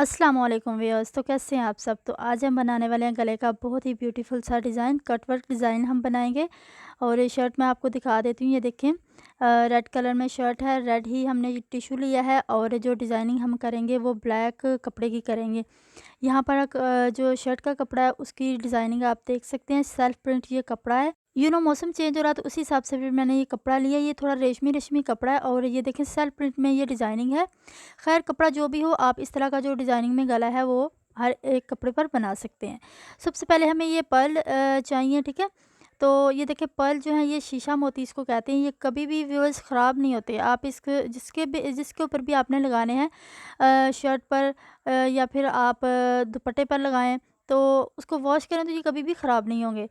अस्सलाम वालेकुम व्यूअर्स। तो कैसे हैं आप सब। तो आज हम बनाने वाले हैं गले का बहुत ही ब्यूटीफुल सा डिज़ाइन, कटवर्क डिज़ाइन हम बनाएंगे। और ये शर्ट मैं आपको दिखा देती हूँ। ये देखें, रेड कलर में शर्ट है, रेड ही हमने टिशू लिया है और जो डिज़ाइनिंग हम करेंगे वो ब्लैक कपड़े की करेंगे। यहाँ पर जो शर्ट का कपड़ा है उसकी डिज़ाइनिंग आप देख सकते हैं, सेल्फ प्रिंट ये कपड़ा है। मौसम चेंज हो रहा है तो उसी हिसाब से फिर मैंने ये कपड़ा लिया। ये थोड़ा रेशमी रेशमी कपड़ा है और ये देखें सेल्फ प्रिंट में ये डिज़ाइनिंग है। खैर कपड़ा जो भी हो, आप इस तरह का जो डिज़ाइनिंग में गला है वो हर एक कपड़े पर बना सकते हैं। सबसे पहले हमें ये पर्ल चाहिए, ठीक है। तो ये देखिए पर्ल जो है ये शीशा मोती इसको कहते हैं। ये कभी भी व्यूअर्स ख़राब नहीं होते। आप इसके जिसके ऊपर भी आपने लगाने हैं, शर्ट पर या फिर आप दुपट्टे पर लगाएं, तो उसको वॉश करें तो ये कभी भी ख़राब नहीं होंगे।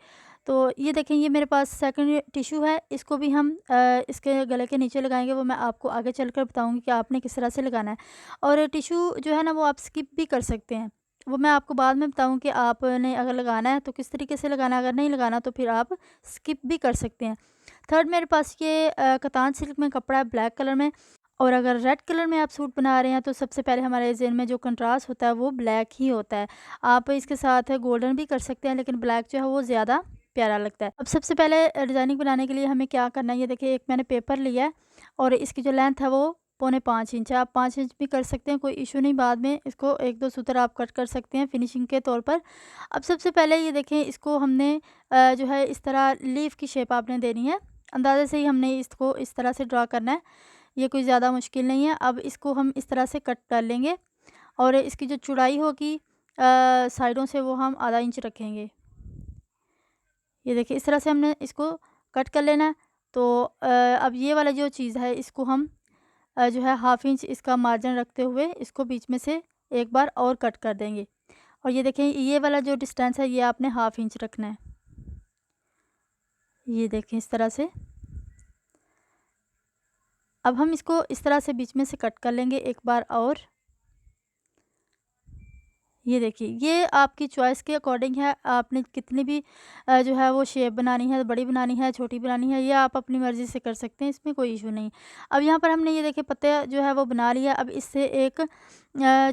तो ये देखें, ये मेरे पास सेकंड टिश्यू है। इसको भी हम इसके गले के नीचे लगाएंगे। वो मैं आपको आगे चलकर बताऊंगी कि आपने किस तरह से लगाना है। और टिश्यू जो है ना वो आप स्किप भी कर सकते हैं। वो मैं आपको बाद में बताऊँ कि आपने अगर लगाना है तो किस तरीके से लगाना है, अगर नहीं लगाना तो फिर आप स्किप भी कर सकते हैं। थर्ड मेरे पास ये कतान सिल्क में कपड़ा है ब्लैक कलर में। और अगर रेड कलर में आप सूट बना रहे हैं तो सबसे पहले हमारे ज़हन में जो कंट्रास्ट होता है वो ब्लैक ही होता है। आप इसके साथ गोल्डन भी कर सकते हैं, लेकिन ब्लैक जो है वो ज़्यादा प्यारा लगता है। अब सबसे पहले डिज़ाइनिंग बनाने के लिए हमें क्या करना है, ये देखिए एक मैंने पेपर लिया है और इसकी जो लेंथ है वो 5.25 इंच है। आप 5 इंच भी कर सकते हैं, कोई इशू नहीं। बाद में इसको 1-2 सूत्र आप कट कर सकते हैं फिनिशिंग के तौर पर। अब सबसे पहले ये देखें, इसको हमने जो है इस तरह लीफ की शेप आपने देनी है। अंदाज़े से ही हमने इसको इस तरह से ड्रा करना है। ये कोई ज़्यादा मुश्किल नहीं है। अब इसको हम इस तरह से कट कर लेंगे और इसकी जो चौड़ाई होगी साइडों से वो हम आधा इंच रखेंगे। ये देखिए इस तरह से हमने इसको कट कर लेना है। तो अब ये वाला जो चीज़ है इसको हम जो है हाफ इंच इसका मार्जिन रखते हुए इसको बीच में से एक बार और कट कर देंगे। और ये देखें, ये वाला जो डिस्टेंस है ये आपने हाफ इंच रखना है। ये देखें इस तरह से। अब हम इसको इस तरह से बीच में से कट कर लेंगे एक बार और। ये देखिए, ये आपकी चॉइस के अकॉर्डिंग है। आपने कितनी भी जो है वो शेप बनानी है, बड़ी बनानी है, छोटी बनानी है, ये आप अपनी मर्ज़ी से कर सकते हैं, इसमें कोई इशू नहीं। अब यहाँ पर हमने ये देखिए पत्ता जो है वो बना लिया। अब इससे एक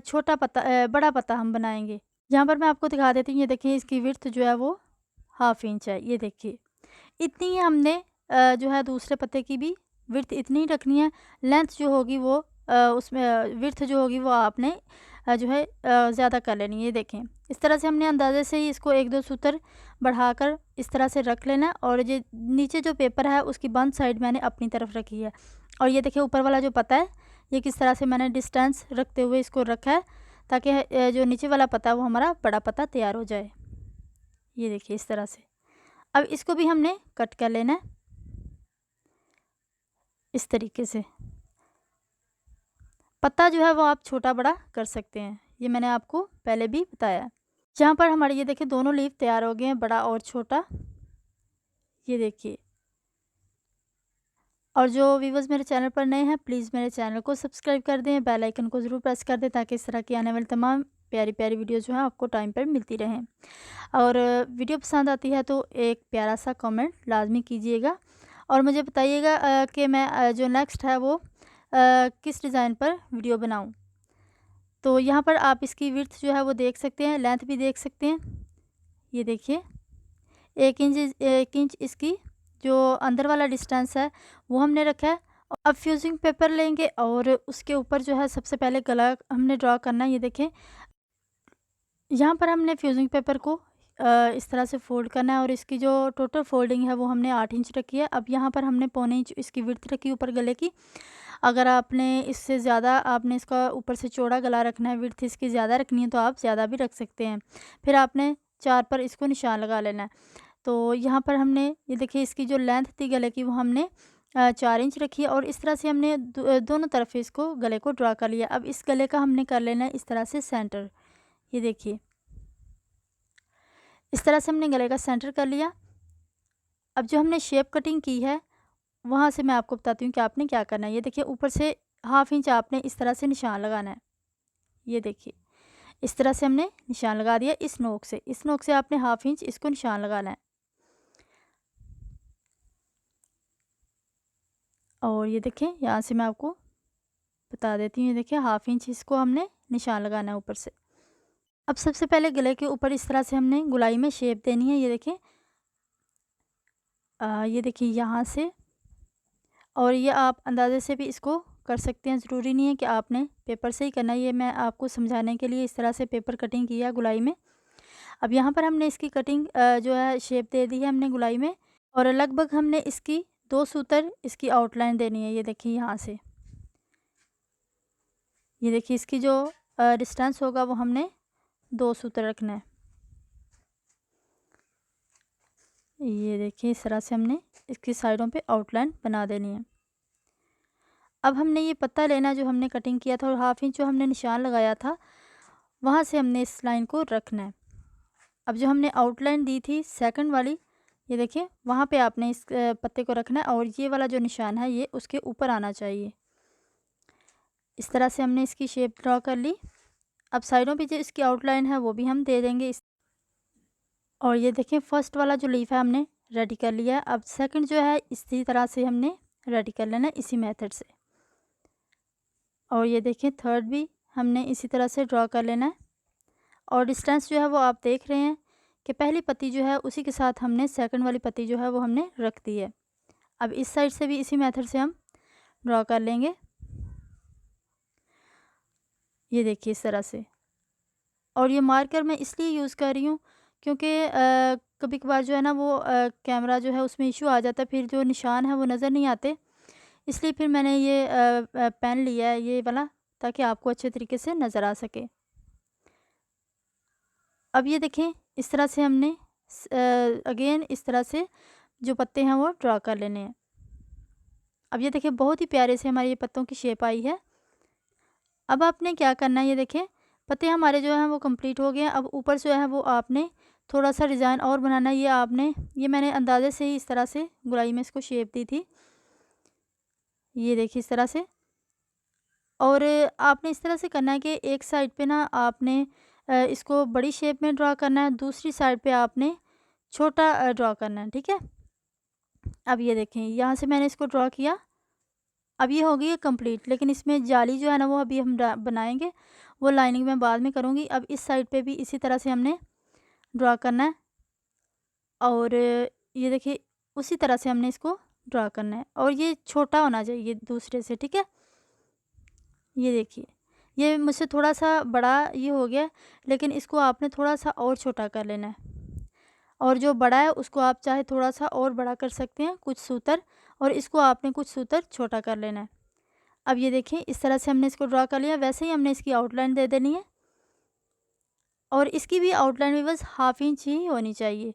छोटा पत्ता बड़ा पत्ता हम बनाएँगे। यहाँ पर मैं आपको दिखा देती हूँ। ये देखिए इसकी विड्थ जो है वो हाफ इंच है। ये देखिए इतनी ही हमने जो है दूसरे पत्ते की भी विड्थ इतनी ही रखनी है। लेंथ जो होगी वो उसमें विड्थ जो होगी वो आपने जो है ज़्यादा कर लेनी है। ये देखें इस तरह से हमने अंदाज़े से ही इसको 1-2 सूत्र बढ़ाकर इस तरह से रख लेना है। और ये नीचे जो पेपर है उसकी बंद साइड मैंने अपनी तरफ रखी है। और ये देखिए ऊपर वाला जो पत्ता है ये किस तरह से मैंने डिस्टेंस रखते हुए इसको रखा है, ताकि जो नीचे वाला पत्ता है वो हमारा बड़ा पत्ता तैयार हो जाए। ये देखिए इस तरह से। अब इसको भी हमने कट कर लेना है इस तरीके से। पत्ता जो है वो आप छोटा बड़ा कर सकते हैं, ये मैंने आपको पहले भी बताया। जहाँ पर हमारे ये देखिए दोनों लीफ तैयार हो गए हैं, बड़ा और छोटा। ये देखिए। और जो व्यूवर्स मेरे चैनल पर नए हैं प्लीज़ मेरे चैनल को सब्सक्राइब कर दें, बेल आइकन को ज़रूर प्रेस कर दें, ताकि इस तरह की आने वाली तमाम प्यारी प्यारी वीडियो जो है आपको टाइम पर मिलती रहें। और वीडियो पसंद आती है तो एक प्यारा सा कमेंट लाजमी कीजिएगा और मुझे बताइएगा कि मैं जो नेक्स्ट है वो किस डिज़ाइन पर वीडियो बनाऊं। तो यहाँ पर आप इसकी विड्थ जो है वो देख सकते हैं, लेंथ भी देख सकते हैं। ये देखिए 1 इंच इसकी जो अंदर वाला डिस्टेंस है वो हमने रखा है। अब फ्यूजिंग पेपर लेंगे और उसके ऊपर जो है सबसे पहले गला हमने ड्रॉ करना है। ये देखें यहाँ पर हमने फ्यूजिंग पेपर को इस तरह से फ़ोल्ड करना है और इसकी जो टोटल फ़ोल्डिंग है वो हमने 8 इंच रखी है। अब यहाँ पर हमने 1.25 इंच इसकी विड्थ रखी ऊपर गले की। अगर आपने इससे ज़्यादा आपने इसका ऊपर से चौड़ा गला रखना है, विड्थ इसकी ज़्यादा रखनी है तो आप ज़्यादा भी रख सकते हैं। फिर आपने 4 पर इसको निशान लगा लेना है। तो यहाँ पर हमने ये देखिए इसकी जो लेंथ थी गले की वो हमने 4 इंच रखी है और इस तरह से हमने दोनों तरफ इसको गले को ड्रा कर लिया। अब इस गले का हमने कर लेना है इस तरह से सेंटर। ये देखिए इस तरह से हमने गले का सेंटर कर लिया। अब जो हमने शेप कटिंग की है वहाँ से मैं आपको बताती हूँ कि आपने क्या करना है। ये देखिए ऊपर से हाफ इंच आपने इस तरह से निशान लगाना है। ये देखिए इस तरह से हमने निशान लगा दिया इस नोक से आपने हाफ इंच इसको निशान लगाना है। और ये देखें यहाँ से मैं आपको बता देती हूँ। ये देखिए 1/2 इंच इसको हमने निशान लगाना है ऊपर से। अब सबसे पहले गले के ऊपर इस तरह से हमने गोलाई में शेप देनी है। ये देखिए ये देखिए यहाँ से, और ये आप अंदाज़े से भी इसको कर सकते हैं, ज़रूरी नहीं है कि आपने पेपर से ही करना है। ये मैं आपको समझाने के लिए इस तरह से पेपर कटिंग किया गोलाई में। अब यहाँ पर हमने इसकी कटिंग जो है शेप दे दी है हमने गोलाई में, और लगभग हमने इसकी 2 सूतर इसकी आउटलाइन देनी है। ये देखिए यहाँ से, ये देखिए इसकी जो डिस्टेंस होगा वो हमने 2 सूत्र रखना है। ये देखिए इस तरह से हमने इसकी साइडों पे आउटलाइन बना देनी है। अब हमने ये पत्ता लेना जो हमने कटिंग किया था, और 1/2 इंच जो हमने निशान लगाया था वहाँ से हमने इस लाइन को रखना है। अब जो हमने आउटलाइन दी थी सेकंड वाली, ये देखिए वहाँ पे आपने इस पत्ते को रखना है, और ये वाला जो निशान है ये उसके ऊपर आना चाहिए। इस तरह से हमने इसकी शेप ड्रॉ कर ली। अब साइडों पे जो इसकी आउटलाइन है वो भी हम दे देंगे इस, और ये देखिए फर्स्ट वाला जो लीफ है हमने रेडी कर लिया है। अब सेकंड जो है इसी तरह से हमने रेडी कर लेना है इसी मेथड से, और ये देखिए थर्ड भी हमने इसी तरह से ड्रॉ कर लेना है। और डिस्टेंस जो है वो आप देख रहे हैं कि पहली पत्ती जो है उसी के साथ हमने सेकंड वाली पत्ती जो है वो हमने रख दी है। अब इस साइड से भी इसी मेथड से हम ड्रॉ कर लेंगे। ये देखिए इस तरह से, और ये मार्कर मैं इसलिए यूज़ कर रही हूँ क्योंकि कभी कभार जो है ना वो कैमरा जो है उसमें इशू आ जाता है, फिर जो निशान है वो नज़र नहीं आते, इसलिए फिर मैंने ये पेन लिया है ये वाला, ताकि आपको अच्छे तरीके से नज़र आ सके। अब ये देखें इस तरह से हमने अगेन इस तरह से जो पत्ते हैं वो ड्रा कर लेने हैं। अब ये देखिए बहुत ही प्यारे से हमारे ये पत्तों की शेप आई है। अब आपने क्या करना है, ये देखें पत्ते हमारे जो हैं वो कंप्लीट हो गए हैं। अब ऊपर जो है वो आपने थोड़ा सा डिज़ाइन और बनाना है। ये मैंने अंदाज़े से ही इस तरह से गोलाई में इसको शेप दी थी। ये देखिए इस तरह से, और आपने इस तरह से करना है कि एक साइड पे ना आपने इसको बड़ी शेप में ड्रा करना है, दूसरी साइड पे आपने छोटा ड्रा करना है, ठीक है। अब ये देखें यहाँ से मैंने इसको ड्रॉ किया। अब ये हो गई है कंप्लीट, लेकिन इसमें जाली जो है ना वो अभी हम बनाएंगे, वो लाइनिंग में बाद में करूँगी। अब इस साइड पे भी इसी तरह से हमने ड्रा करना है, और ये देखिए उसी तरह से हमने इसको ड्रा करना है, और ये छोटा होना चाहिए दूसरे से, ठीक है। ये देखिए ये मुझसे थोड़ा सा बड़ा ये हो गया, लेकिन इसको आपने थोड़ा सा और छोटा कर लेना है, और जो बड़ा है उसको आप चाहे थोड़ा सा और बड़ा कर सकते हैं कुछ सूतर, और इसको आपने कुछ सूतर छोटा कर लेना है। अब ये देखें इस तरह से हमने इसको ड्रा कर लिया, वैसे ही हमने इसकी आउटलाइन दे देनी है, और इसकी भी आउटलाइन भी बस 1/2 इंच ही होनी चाहिए।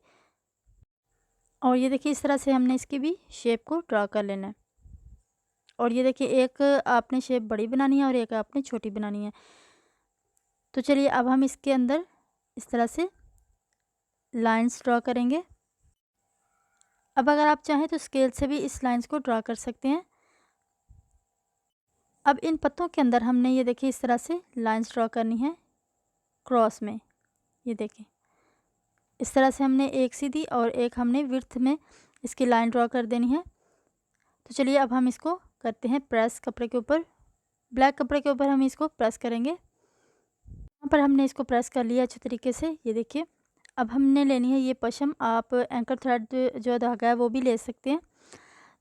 और ये देखिए इस तरह से हमने इसकी भी शेप को ड्रा कर लेना है, और ये देखिए एक आपने शेप बड़ी बनानी है और एक आपने छोटी बनानी है। तो चलिए अब हम इसके अंदर इस तरह से लाइंस ड्रा करेंगे। अब अगर आप चाहें तो स्केल से भी इस लाइंस को ड्रा कर सकते हैं। अब इन पत्तों के अंदर हमने ये देखिए इस तरह से लाइंस ड्रा करनी है क्रॉस में। ये देखिए इस तरह से हमने एक सीधी और एक हमने विड्थ में इसकी लाइन ड्रॉ कर देनी है। तो चलिए अब हम इसको करते हैं प्रेस कपड़े के ऊपर, ब्लैक कपड़े के ऊपर हम इसको प्रेस करेंगे। यहाँ पर हमने इसको प्रेस कर लिया अच्छे तरीके से। ये देखिए अब हमने लेनी है ये पशम, आप एंकर थ्रेड जो धागा है वो भी ले सकते हैं।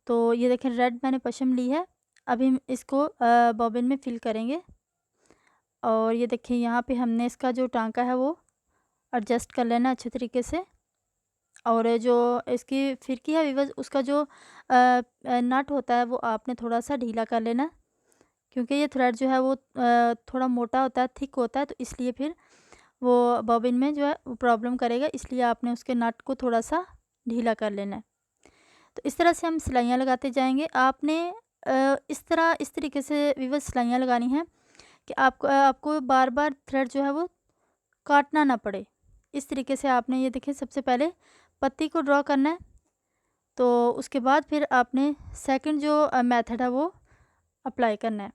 तो ये देखें रेड मैंने पशम ली है। अभी हम इसको बॉबिन में फिल करेंगे, और ये देखिए यहाँ पे हमने इसका जो टांका है वो एडजस्ट कर लेना अच्छे तरीके से, और जो इसकी फिरकी है वीवर्स उसका जो नट होता है वो आपने थोड़ा सा ढीला कर लेना, क्योंकि ये थ्रेड जो है वो थोड़ा मोटा होता है, थिक होता है, तो इसलिए फिर वो बॉबिन में जो है वो प्रॉब्लम करेगा, इसलिए आपने उसके नट को थोड़ा सा ढीला कर लेना है। तो इस तरह से हम सिलाइयाँ लगाते जाएंगे। आपने इस तरीके से वीवर्स सिलाइयाँ लगानी है कि आपको बार बार थ्रेड जो है वो काटना ना पड़े। इस तरीके से आपने ये देखिए सबसे पहले पत्ती को ड्रॉ करना है, तो उसके बाद फिर आपने सेकंड जो मेथड है वो अप्लाई करना है,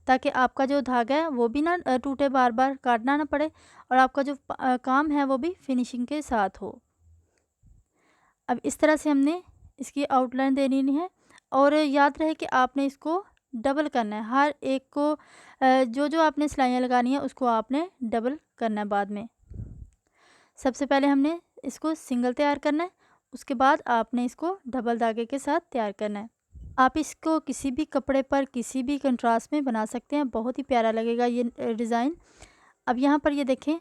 ताकि आपका जो धागा है वो भी ना टूटे, बार बार काटना ना पड़े, और आपका जो काम है वो भी फिनिशिंग के साथ हो। अब इस तरह से हमने इसकी आउटलाइन देनी है, और याद रहे कि आपने इसको डबल करना है। हर एक को जो जो आपने सिलाइयाँ लगानी है उसको आपने डबल करना है बाद में। सबसे पहले हमने इसको सिंगल तैयार करना है, उसके बाद आपने इसको डबल धागे के साथ तैयार करना है। आप इसको किसी भी कपड़े पर किसी भी कंट्रास्ट में बना सकते हैं, बहुत ही प्यारा लगेगा ये डिज़ाइन। अब यहाँ पर ये देखें,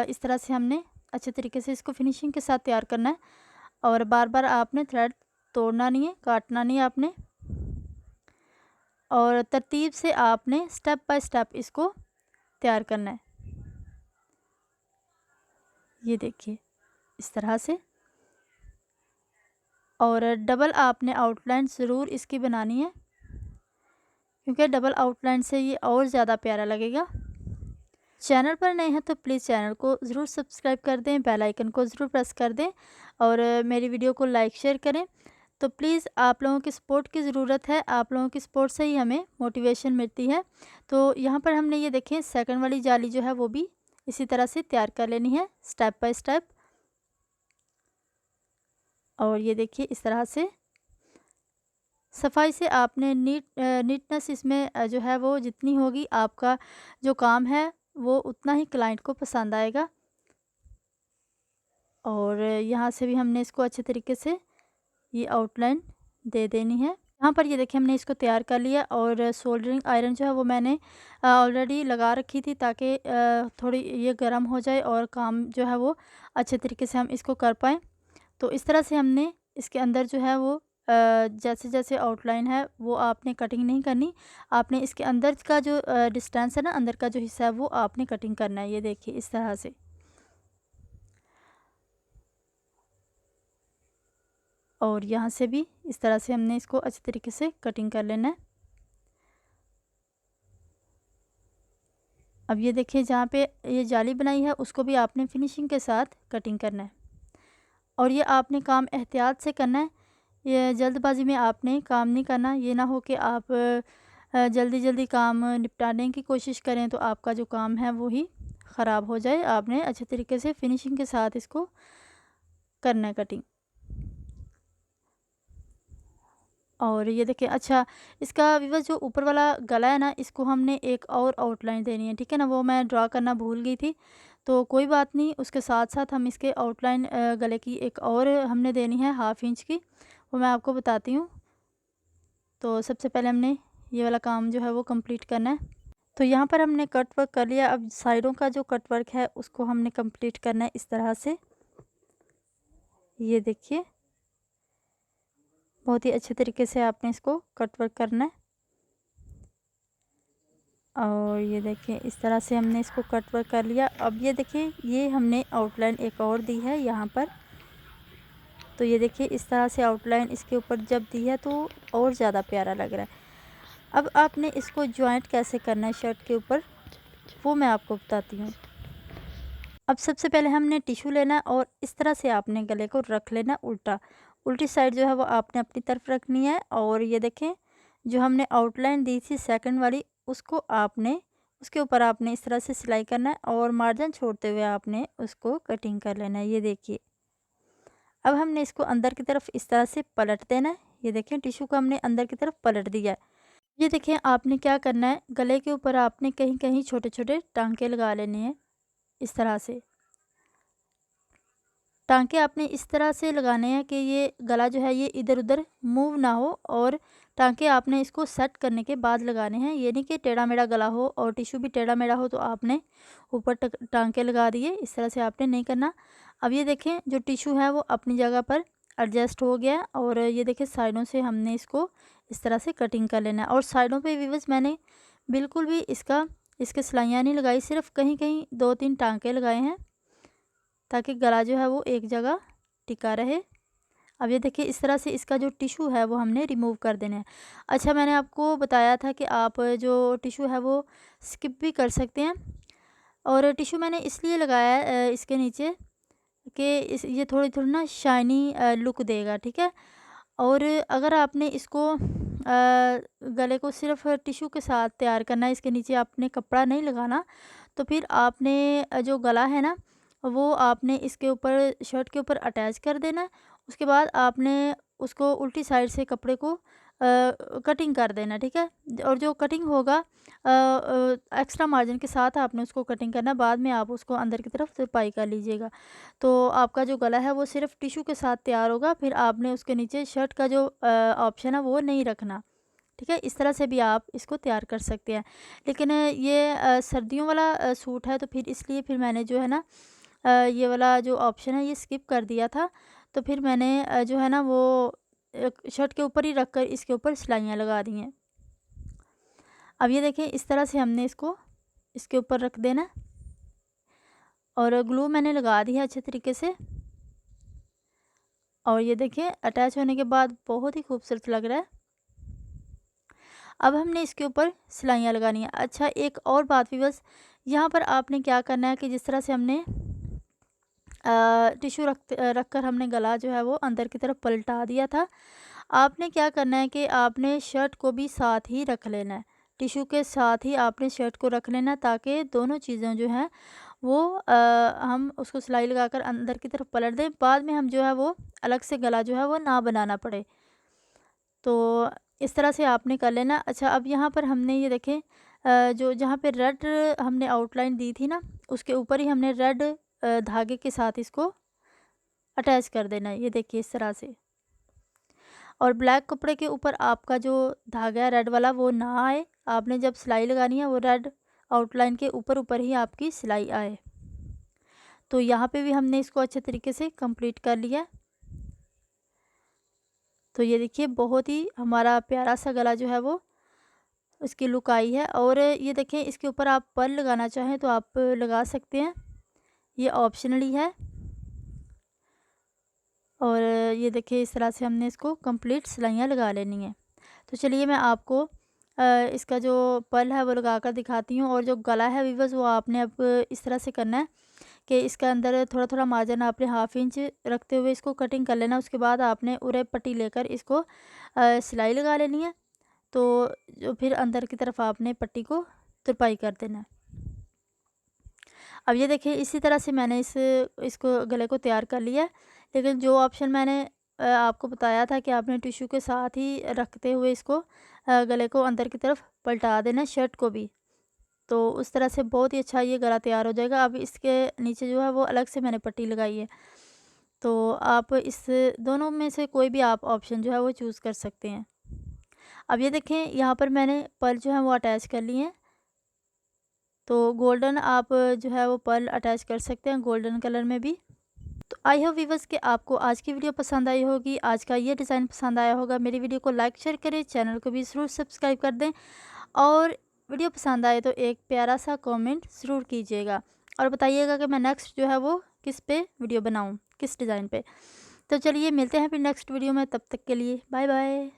इस तरह से हमने अच्छे तरीके से इसको फिनिशिंग के साथ तैयार करना है और बार बार आपने थ्रेड तोड़ना नहीं है, काटना नहीं है आपने, और तरतीब से आपने स्टेप बाय स्टेप इसको तैयार करना है। ये देखिए इस तरह से, और डबल आपने आउटलाइन ज़रूर इसकी बनानी है, क्योंकि डबल आउटलाइन से ये और ज़्यादा प्यारा लगेगा। चैनल पर नए हैं तो प्लीज़ चैनल को ज़रूर सब्सक्राइब कर दें, बेल आइकन को ज़रूर प्रेस कर दें और मेरी वीडियो को लाइक शेयर करें। तो प्लीज़ आप लोगों की सपोर्ट की ज़रूरत है, आप लोगों की सपोर्ट से ही हमें मोटिवेशन मिलती है। तो यहाँ पर हमने ये देखें सेकंड वाली जाली जो है वो भी इसी तरह से तैयार कर लेनी है स्टेप बाय स्टेप। और ये देखिए इस तरह से सफाई से आपने नीटनेस इसमें जो है वो जितनी होगी, आपका जो काम है वो उतना ही क्लाइंट को पसंद आएगा। और यहाँ से भी हमने इसको अच्छे तरीके से ये आउटलाइन दे देनी है। यहाँ पर ये देखिए हमने इसको तैयार कर लिया और सोल्डरिंग आयरन जो है वो मैंने ऑलरेडी लगा रखी थी, ताकि थोड़ी ये गर्म हो जाए और काम जो है वो अच्छे तरीके से हम इसको कर पाएँ। तो इस तरह से हमने इसके अंदर जो है वो जैसे जैसे आउटलाइन है वो आपने कटिंग नहीं करनी, आपने इसके अंदर का जो डिस्टेंस है ना, अंदर का जो हिस्सा है वो आपने कटिंग करना है। ये देखिए इस तरह से। और यहाँ से भी इस तरह से हमने इसको अच्छे तरीके से कटिंग कर लेना है। अब ये देखिए जहाँ पे ये जाली बनाई है उसको भी आपने फिनिशिंग के साथ कटिंग करना है, और ये आपने काम एहतियात से करना है। ये जल्दबाजी में आपने काम नहीं करना। ये ना हो कि आप जल्दी जल्दी काम निपटाने की कोशिश करें तो आपका जो काम है वो ही ख़राब हो जाए। आपने अच्छे तरीके से फिनिशिंग के साथ इसको करना है कटिंग। और ये देखिए अच्छा, इसका व्यूअर्स जो ऊपर वाला गला है ना, इसको हमने एक और आउटलाइन देनी है, ठीक है ना। वो मैं ड्रा करना भूल गई थी, तो कोई बात नहीं, उसके साथ साथ हम इसके आउटलाइन गले की एक और हमने देनी है 1/2 इंच की, वो मैं आपको बताती हूँ। तो सबसे पहले हमने ये वाला काम जो है वो कंप्लीट करना है। तो यहाँ पर हमने कट वर्क कर लिया। अब साइडों का जो कट वर्क है उसको हमने कंप्लीट करना है इस तरह से। ये देखिए बहुत ही अच्छे तरीके से आपने इसको कट वर्क करना है। और ये देखिए इस तरह से हमने इसको कट वर्क कर लिया। अब ये देखिए ये हमने आउटलाइन एक और दी है यहाँ पर। तो ये देखिए इस तरह से आउटलाइन इसके ऊपर जब दी है तो और ज़्यादा प्यारा लग रहा है। अब आपने इसको जॉइंट कैसे करना है शर्ट के ऊपर, वो मैं आपको बताती हूँ। अब सबसे पहले हमने टिश्यू लेना है और इस तरह से आपने गले को रख लेना उल्टा। उल्टी साइड जो है वो आपने अपनी तरफ रखनी है। और ये देखें जो हमने आउटलाइन दी थी सेकंड वाली, उसको आपने उसके ऊपर आपने इस तरह से सिलाई करना है और मार्जिन छोड़ते हुए आपने उसको कटिंग कर लेना है। ये देखिए अब हमने इसको अंदर की तरफ इस तरह से पलट देना है। ये देखें टिश्यू को हमने अंदर की तरफ पलट दिया है। ये देखें आपने क्या करना है, गले के ऊपर आपने कहीं कहीं छोटे छोटे टांके लगा लेने हैं इस तरह से। टांके आपने इस तरह से लगाने हैं कि ये गला जो है ये इधर उधर मूव ना हो, और टांके आपने इसको सेट करने के बाद लगाने हैं। ये नहीं कि टेढ़ा मेढ़ा गला हो और टिश्यू भी टेढ़ा मेढ़ा हो तो आपने ऊपर टांके लगा दिए, इस तरह से आपने नहीं करना। अब ये देखें जो टिश्यू है वो अपनी जगह पर एडजस्ट हो गया, और ये देखें साइडों से हमने इसको इस तरह से कटिंग कर लेना है। और साइडों पे व्यूअर्स मैंने बिल्कुल भी इसके सिलाइयाँ नहीं लगाई, सिर्फ कहीं कहीं 2-3 टांके लगाए हैं ताकि गला जो है वो एक जगह टिका रहे। अब ये देखिए इस तरह से इसका जो टिश्यू है वो हमने रिमूव कर देना है। अच्छा मैंने आपको बताया था कि आप जो टिश्यू है वो स्किप भी कर सकते हैं, और टिश्यू मैंने इसलिए लगाया है इसके नीचे कि इस ये थोड़ी थोड़ी ना शाइनी लुक देगा, ठीक है। और अगर आपने इसको गले को सिर्फ टिश्यू के साथ तैयार करना है, इसके नीचे आपने कपड़ा नहीं लगाना, तो फिर आपने जो गला है ना वो आपने इसके ऊपर शर्ट के ऊपर अटैच कर देना है। उसके बाद आपने उसको उल्टी साइड से कपड़े को कटिंग कर देना, ठीक है। और जो कटिंग होगा एक्स्ट्रा मार्जिन के साथ आपने उसको कटिंग करना, बाद में आप उसको अंदर की तरफ तुरपाई कर लीजिएगा। तो आपका जो गला है वो सिर्फ टिश्यू के साथ तैयार होगा, फिर आपने उसके नीचे शर्ट का जो ऑप्शन है वो नहीं रखना, ठीक है। इस तरह से भी आप इसको तैयार कर सकते हैं। लेकिन ये सर्दियों वाला सूट है, तो फिर इसलिए फिर मैंने जो है ना ये वाला जो ऑप्शन है ये स्किप कर दिया था। तो फिर मैंने जो है ना वो शर्ट के ऊपर ही रख कर इसके ऊपर सिलाइयाँ लगा दी हैं। अब ये देखें, इस तरह से हमने इसको इसके ऊपर रख देना है और ग्लू मैंने लगा दी है अच्छे तरीके से। और ये देखिए अटैच होने के बाद बहुत ही खूबसूरत लग रहा है। अब हमने इसके ऊपर सिलाइयाँ लगानी है। अच्छा, एक और बात भी, बस यहाँ पर आपने क्या करना है कि जिस तरह से हमने टिश्यू रख कर हमने गला जो है वो अंदर की तरफ पलटा दिया था, आपने क्या करना है कि आपने शर्ट को भी साथ ही रख लेना है। टिश्यू के साथ ही आपने शर्ट को रख लेना, ताकि दोनों चीज़ें जो हैं वो हम उसको सिलाई लगाकर अंदर की तरफ पलट दें, बाद में हम जो है वो अलग से गला जो है वो ना बनाना पड़े। तो इस तरह से आपने कर लेना। अच्छा, अब यहाँ पर हमने ये देखें जो जहाँ पे रेड हमने आउटलाइन दी थी ना, उसके ऊपर ही हमने रेड धागे के साथ इसको अटैच कर देना है। ये देखिए इस तरह से। और ब्लैक कपड़े के ऊपर आपका जो धागा है रेड वाला वो ना आए, आपने जब सिलाई लगानी है वो रेड आउटलाइन के ऊपर ऊपर ही आपकी सिलाई आए। तो यहाँ पे भी हमने इसको अच्छे तरीके से कंप्लीट कर लिया। तो ये देखिए बहुत ही हमारा प्यारा सा गला जो है वो उसकी लुक आई है। और ये देखें, इसके ऊपर आप पर्ल लगाना चाहें तो आप लगा सकते हैं, ये ऑप्शनली है। और ये देखिए इस तरह से हमने इसको कंप्लीट सिलाइयाँ लगा लेनी है। तो चलिए मैं आपको इसका जो पर्ल है वो लगा कर दिखाती हूँ। और जो गला है वीवर्स, वो आपने अब इस तरह से करना है कि इसके अंदर थोड़ा थोड़ा मार्जिन आपने हाफ इंच रखते हुए इसको कटिंग कर लेना। उसके बाद आपने उरे पट्टी लेकर इसको सिलाई लगा लेनी है। तो जो फिर अंदर की तरफ आपने पट्टी को तुरपाई कर देना है। अब ये देखिए इसी तरह से मैंने इसको गले को तैयार कर लिया है। लेकिन जो ऑप्शन मैंने आपको बताया था कि आपने टिश्यू के साथ ही रखते हुए इसको गले को अंदर की तरफ पलटा देना है, शर्ट को भी। तो उस तरह से बहुत ही अच्छा ये गला तैयार हो जाएगा। अब इसके नीचे जो है वो अलग से मैंने पट्टी लगाई है। तो आप इस दोनों में से कोई भी आप ऑप्शन जो है वो चूज़ कर सकते हैं। अब ये देखें, यहाँ पर मैंने पर्ल जो है वो अटैच कर लिए हैं। तो गोल्डन आप जो है वो पर्ल अटैच कर सकते हैं, गोल्डन कलर में भी। तो आई होप वीवर्स कि आपको आज की वीडियो पसंद आई होगी, आज का ये डिज़ाइन पसंद आया होगा। मेरी वीडियो को लाइक शेयर करें, चैनल को भी ज़रूर सब्सक्राइब कर दें। और वीडियो पसंद आए तो एक प्यारा सा कमेंट ज़रूर कीजिएगा और बताइएगा कि मैं नेक्स्ट जो है वो किस पे वीडियो बनाऊँ, किस डिज़ाइन पे। तो चलिए मिलते हैं फिर नेक्स्ट वीडियो में, तब तक के लिए बाय बाय।